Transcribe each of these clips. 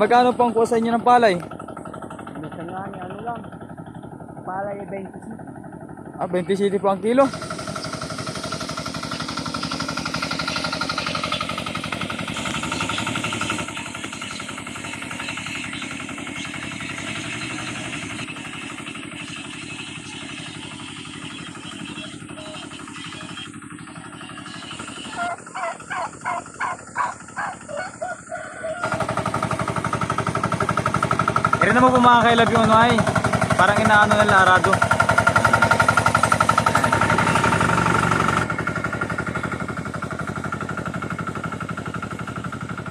Magkano po ang kuha sa inyo ng palay? Minsan nga ni ano lang. Palay 25. 27 po ang kilo. Ere naman po mga kailab yung ano ay parang inaano ng larado.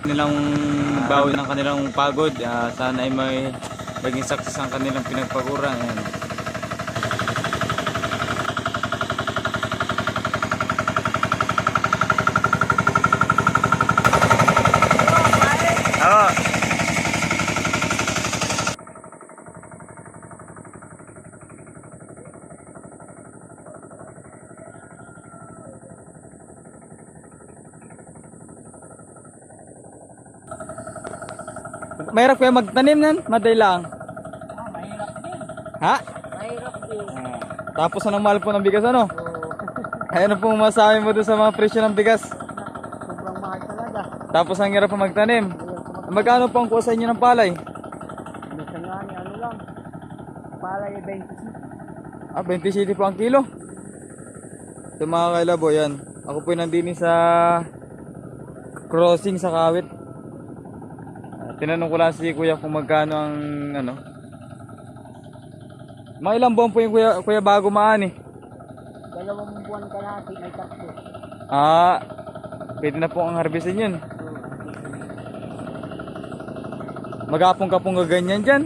Nilang bawi ng kanilang pagod. Sana ay may maging success ang kanilang pinagpaguran. Ayan. Oo. Mahirap kaya magtanim nan? Maday lang. Mahirap din. Ha? Mahirap din. Tapos anong mahal po ng bigas ano? Oo. Ay, ano pong masabi mo doon sa mga presyo ng bigas? Sobrang mahal talaga. Tapos ang hirap pa magtanim. Magkano po ang kuha sa inyo ng palay? Minsan nga ni ano lang. Palay 25. 27 po ang kilo. So mga kailabo, yan. Ako po nandini sa crossing sa Kawit. Tinanong ko lang si kuya kung magkano ang ano. Mga ilang buwan po yung kuya bago maani? 2 buwan ka natin, may 3. Pwede na po ang harvestin yun. Magapong ka pong gaganyan dyan.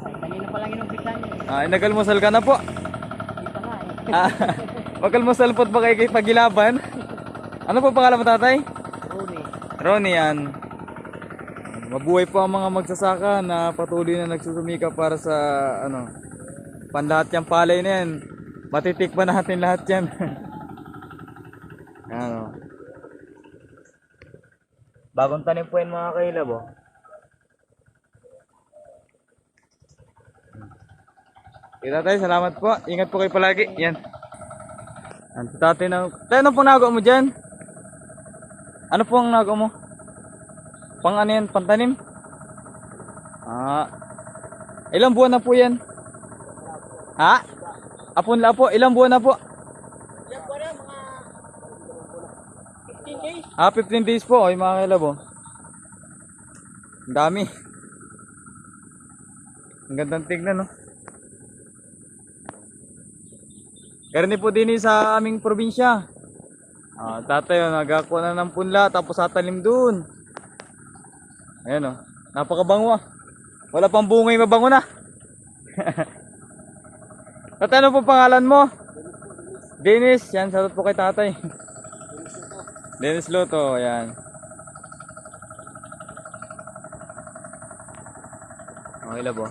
Ay, kanina pa lang inumpisan niya. Nagalmusal ka na po. Hindi pa nga eh. Magalmusal po't ba kayo pagilaban? Ano po pangalan mo tatay? Rune. Ronnie yan. Mabuhay po ang mga magsasaka na patuloy na nagsusumika para sa ano, panlahat yung palay na yan. Matitikpan natin lahat yan. Ano. Bagong tanim po yan mga kailab oh. Kita tayo, salamat po. Ingat po kayo palagi. Yan. Ang tatay na. Tayo, ano pong nagawa mo dyan? Ano pong nagawa mo? Pang ano yan? Pantanim? Ilang buwan na po yan? Ha? Apon la po. Ilang buwan na po? Yan po na, mga 15 days. 15 days po. Ay mga kailab oh. Ang dami. Ang gandang tignan no. Karni po din sa aming probinsya. Tatay nagakuha na ng punla tapos tatanim doon. Ayan oh. Napakabango ah. Wala pang bungay mabango na. Tatay, ano po pangalan mo? Dennis. Yan, salut po kay tatay. Dennis Loto. Ayan. Okay labo.